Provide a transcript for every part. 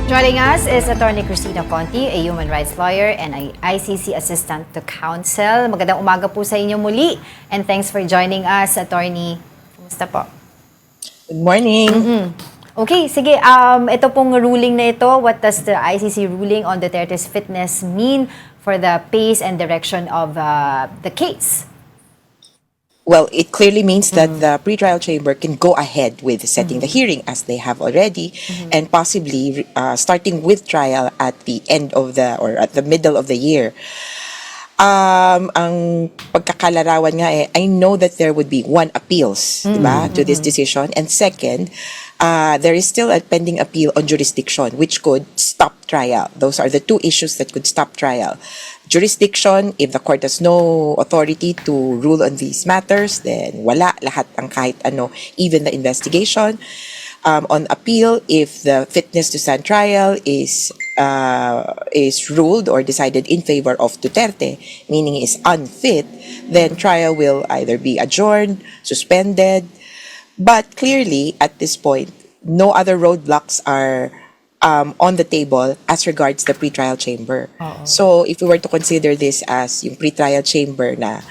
Joining us is Attorney Cristina Conti, a human rights lawyer and an ICC Assistant to Counsel. Magandang umaga po sa inyo muli and thanks for joining us, Attorney. Kumusta po? Good morning. Okay, sige. Ito pong ruling na ito, what does the ICC ruling on Duterte's fitness mean for the pace and direction of the case? Well, it clearly means that the pretrial chamber can go ahead with setting the hearing as they have already and possibly starting with trial at the end of or at the middle of the year. Ang pagkakalarawan nga I know that there would be one appeals, diba, to this decision, and second, there is still a pending appeal on jurisdiction which could stop trial. Those are the two issues that could stop trial. Jurisdiction, if the court has no authority to rule on these matters, then wala lahat ang kahit ano, even the investigation. On appeal, if the fitness to stand trial is ruled or decided in favor of Duterte, meaning is unfit, then trial will either be adjourned, suspended. But clearly, at this point, no other roadblocks are on the table as regards the pretrial chamber. So if we were to consider this as yung pretrial chamber na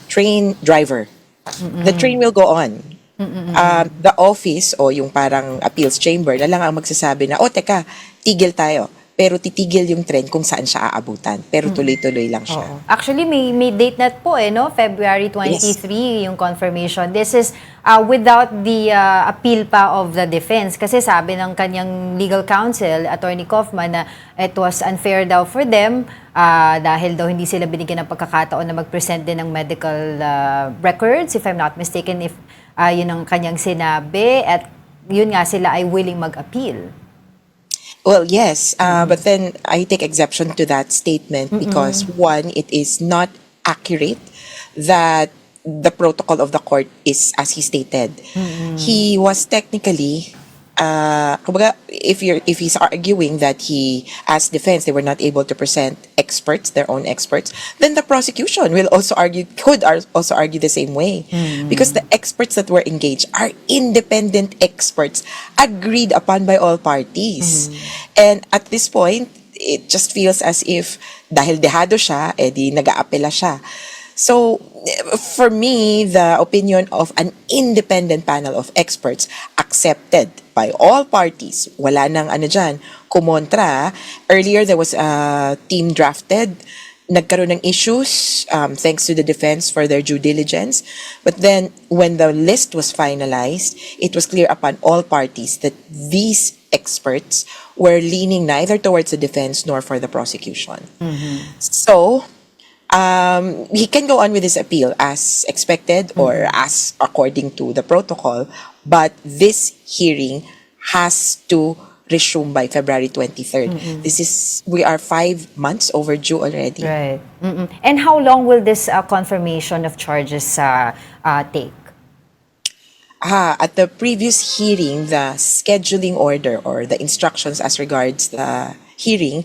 train driver, the train will go on. The office o yung parang appeals chamber na lang ang magsasabi na, teka, tigil tayo. Pero titigil yung trend kung saan siya aabutan. Pero tuloy-tuloy lang siya. Actually, may date na po no? February 23 yung confirmation. This is without the appeal pa of the defense. Kasi sabi ng kanyang legal counsel, Attorney Kaufman, na it was unfair daw for them dahil daw hindi sila binigyan ng pagkakataon na mag-present din ng medical records, if I'm not mistaken, if yun ang kanyang sinabi, at yun nga sila ay willing mag-appeal. Well, yes, but then I take exception to that statement because one, it is not accurate that the protocol of the court is as he stated. He was technically, kumbaga, if he's arguing that he, as defense, they were not able to present experts, their own experts, then the prosecution will also could also argue the same way, because the experts that were engaged are independent experts agreed upon by all parties, and at this point, it just feels as if dahil dehado siya, di nag-aapela siya. So, for me, the opinion of an independent panel of experts accepted by all parties, wala nang ano dyan, kumontra. Earlier, there was a team drafted, nagkaroon ng issues, thanks to the defense for their due diligence. But then, when the list was finalized, it was clear upon all parties that these experts were leaning neither towards the defense nor for the prosecution. So, he can go on with his appeal as expected or as according to the protocol, but this hearing has to resume by February 23rd. We are 5 months overdue already. Right. And how long will this confirmation of charges take? At the previous hearing, the scheduling order or the instructions as regards the hearing,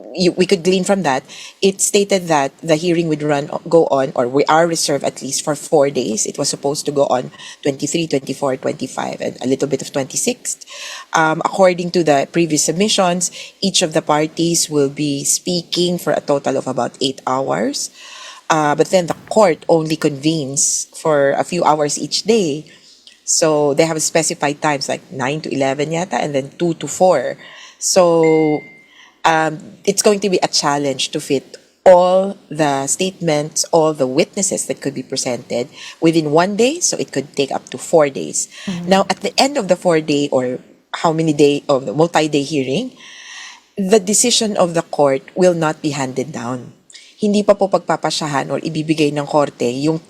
we could glean from that, it stated that the hearing would go on, or we are reserved at least for 4 days. It was supposed to go on 23, 24, 25, and a little bit of 26th. According to the previous submissions, each of the parties will be speaking for a total of about 8 hours. But then the court only convenes for a few hours each day. So they have specified times like 9 to 11 yata, and then 2 to 4. So it's going to be a challenge to fit all the statements, all the witnesses that could be presented within 1 day. So it could take up to 4 days. Now, at the end of the 4-day or how many day of the multi-day hearing, the decision of the court will not be handed down. Hindi pa po pagpapasyahan or ibibigay ng korte yung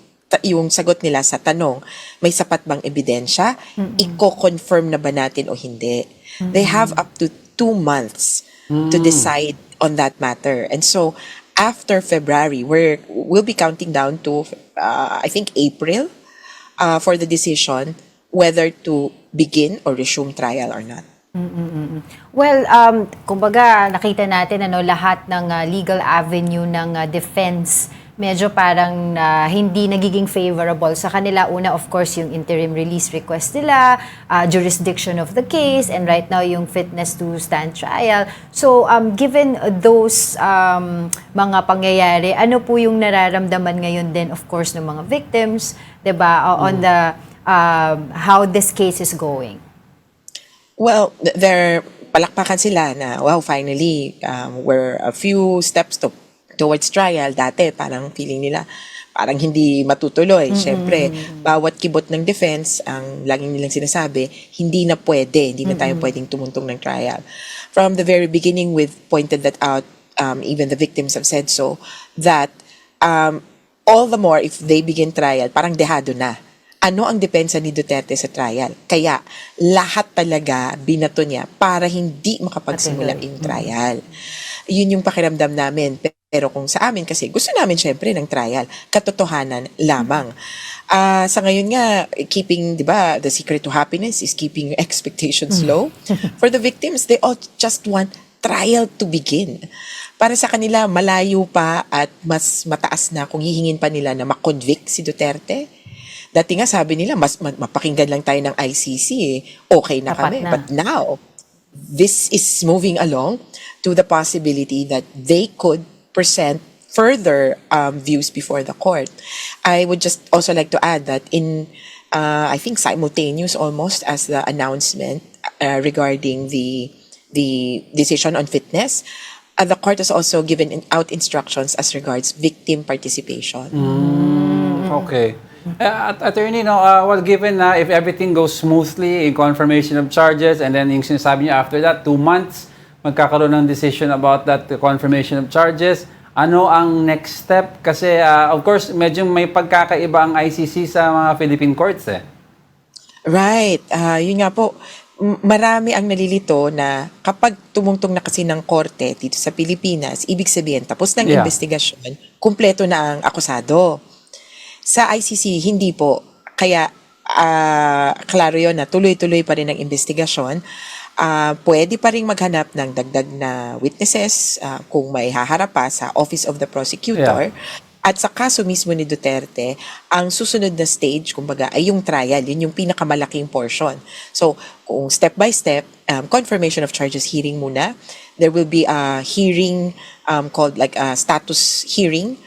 sagot nila sa tanong, may sapat bang ebidensya? Iko-confirm na ba natin o hindi? They have up to 2 months to decide on that matter. And so, after February, we'll be counting down to, I think, April for the decision whether to begin or resume trial or not. Well, kumbaga nakita natin lahat ng legal avenue ng defense medyo parang hindi nagiging favorable sa kanila. Una, of course, yung interim release request nila, jurisdiction of the case, and right now yung fitness to stand trial. So, given those mga pangyayari, ano po yung nararamdaman ngayon din, of course, ng mga victims, 'di ba, on the how this case is going? Well, they're palakpakan sila na, wow, finally, we're a few steps towards trial. Dati, parang feeling nila, parang hindi matutuloy. Siyempre, bawat kibot ng defense, ang laging nilang sinasabi, hindi na pwede, hindi na tayo pwedeng tumuntong ng trial. From the very beginning, we've pointed that out, even the victims have said so, that all the more if they begin trial, parang dehado na. Ano ang depensa ni Duterte sa trial? Kaya lahat talaga binato niya para hindi makapagsimula yung trial. Yun yung pakiramdam namin. Pero kung sa amin kasi, gusto namin syempre ng trial. Katotohanan lamang. Sa ngayon nga, keeping, di ba, the secret to happiness is keeping expectations low. For the victims, they all just want trial to begin. Para sa kanila, malayo pa at mas mataas na kung hihingin pa nila na makonvict si Duterte. Dati nga sabi nila, mapakinggan lang tayo ng ICC okay na Tapat kami. na. But now, this is moving along to the possibility that they could present further views before the court. I would just also like to add that I think simultaneous almost as the announcement regarding the decision on fitness, the court has also given out instructions as regards victim participation. Okay. Attorney, no, well, given na if everything goes smoothly in confirmation of charges and then yung sinasabi niyo after that, 2 months, magkakaroon ng decision about that confirmation of charges, ano ang next step? Kasi, of course, medyo may pagkakaiba ang ICC sa mga Philippine courts Right. Yun nga po, marami ang nalilito na kapag tumungtong na kasi ng korte dito sa Pilipinas, ibig sabihin, tapos ng Yeah. investigasyon, kumpleto na ang akusado. Sa ICC, hindi po. Kaya, klaro yun na tuloy-tuloy pa rin ang investigasyon. Pwede pa rin maghanap ng dagdag na witnesses kung may haharap pa sa Office of the Prosecutor. At sa kaso mismo ni Duterte, ang susunod na stage, kumbaga, ay yung trial. Yun yung pinakamalaking portion. So, kung step by step, confirmation of charges hearing muna. There will be a hearing called like a status hearing,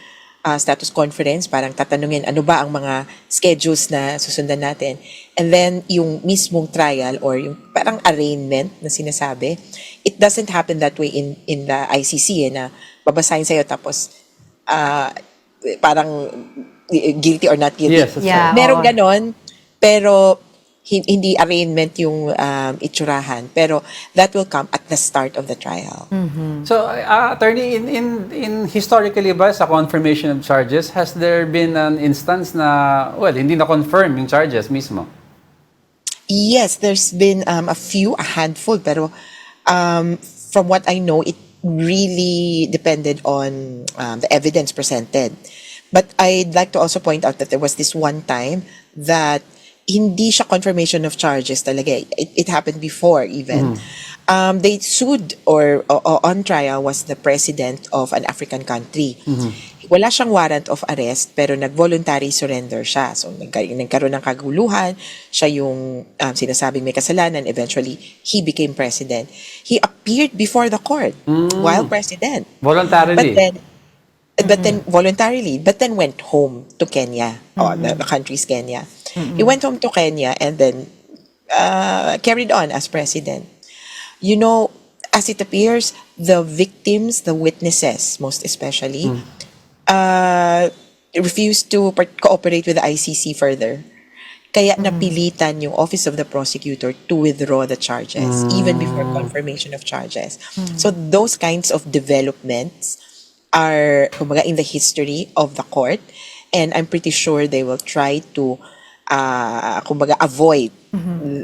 status conference, parang tatanungin ano ba ang mga schedules na susundan natin. And then, yung mismong trial or yung parang arraignment na sinasabi, it doesn't happen that way in the ICC na babasahin sa'yo tapos parang guilty or not guilty. Yes, that's Yeah. right. Merong oo. ganon, pero hindi arraignment yung itsurahan. Pero that will come at the start of the trial. So, attorney, in historically ba sa confirmation of charges, has there been an instance na, well, hindi na-confirm yung charges mismo? Yes, there's been a handful, pero from what I know, it really depended on the evidence presented. But I'd like to also point out that there was this one time that hindi siya confirmation of charges talaga. It happened before even. They sued or on trial was the president of an African country. Wala siyang warrant of arrest pero nag-voluntary surrender siya. So nagkaroon ng kaguluhan, siya yung sinasabing may kasalanan. Eventually, he became president. He appeared before the court while president. Voluntarily? But then voluntarily, but then went home to Kenya. The country's Kenya. He went home to Kenya and then carried on as president. You know, as it appears, the victims, the witnesses, most especially, refused to cooperate with the ICC further. Kaya napilitan yung Office of the Prosecutor to withdraw the charges, even before confirmation of charges. So those kinds of developments are, kumbaga, in the history of the court, and I'm pretty sure they will try to kumbaga, avoid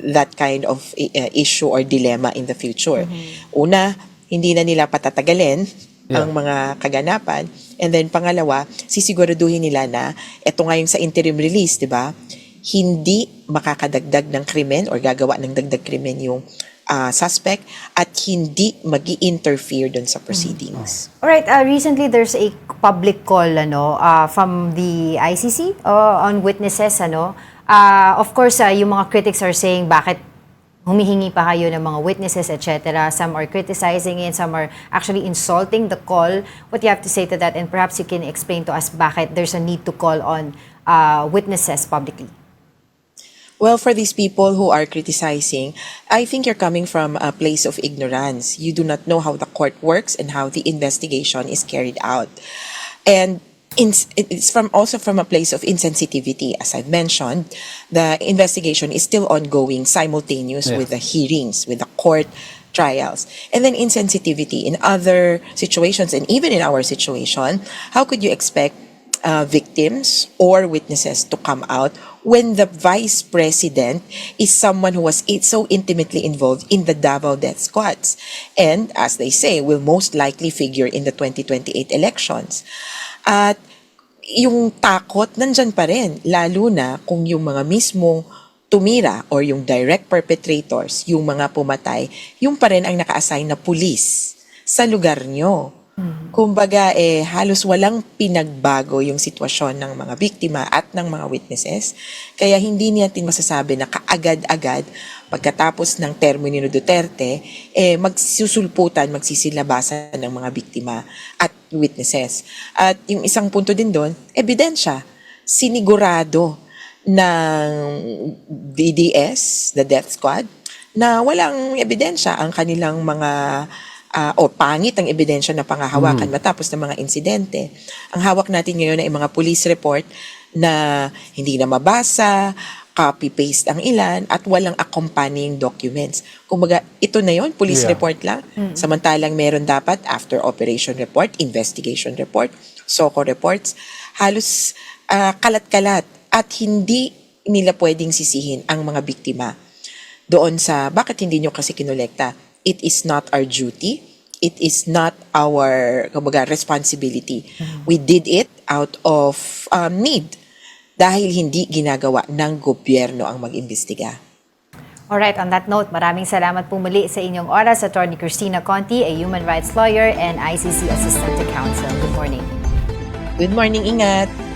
that kind of issue or dilemma in the future. Una, hindi na nila patatagalin ang mga kaganapan. And then pangalawa, sisiguraduhin nila na eto nga yung sa interim release, di ba? Hindi makakadagdag ng krimen or gagawa ng dagdag krimen yung suspect at hindi magi-interfere dun sa proceedings. Alright, recently there's a public call from the ICC on witnesses. Of course, yung mga critics are saying bakit humihingi pa kayo ng mga witnesses, etc. Some are criticizing it, some are actually insulting the call. What do you have to say to that? And perhaps you can explain to us bakit there's a need to call on witnesses publicly. Well, for these people who are criticizing, I think you're coming from a place of ignorance. You do not know how the court works and how the investigation is carried out. And it's also from a place of insensitivity. As I've mentioned, the investigation is still ongoing simultaneous with the hearings, with the court trials. And then insensitivity in other situations, and even in our situation, how could you expect victims or witnesses to come out when the vice president is someone who was so intimately involved in the Davao death squads and, as they say, will most likely figure in the 2028 elections. At yung takot nandyan pa rin, lalo na kung yung mga mismong tumira or yung direct perpetrators, yung mga pumatay, yung pa rin ang naka-assign na pulis sa lugar nyo. Kumbaga, halos walang pinagbago yung sitwasyon ng mga biktima at ng mga witnesses. Kaya hindi natin masasabi na kaagad-agad pagkatapos ng termo ni Duterte, magsusulputan, magsisilabasan ng mga biktima at witnesses. At yung isang punto din doon, ebidensya. Sinigurado ng DDS, the death squad, na walang ebidensya ang kanilang mga o pangit ang ebidensya na pangahawakan matapos ng mga insidente. Ang hawak natin ngayon ay mga police report na hindi na mabasa, copy-paste ang ilan, at walang accompanying documents. Kumbaga, ito na yon, police report lang. Samantalang meron dapat after operation report, investigation report, SOCO reports, halos kalat-kalat at hindi nila pwedeng sisihin ang mga biktima doon sa bakit hindi nyo kasi kinolekta. It is not our duty. It is not our responsibility. We did it out of need dahil hindi ginagawa ng gobyerno ang mag-imbestiga. Alright, on that note, maraming salamat po muli sa inyong oras, Attorney Cristina Conti, a human rights lawyer and ICC Assistant to Counsel. Good morning. Good morning, ingat!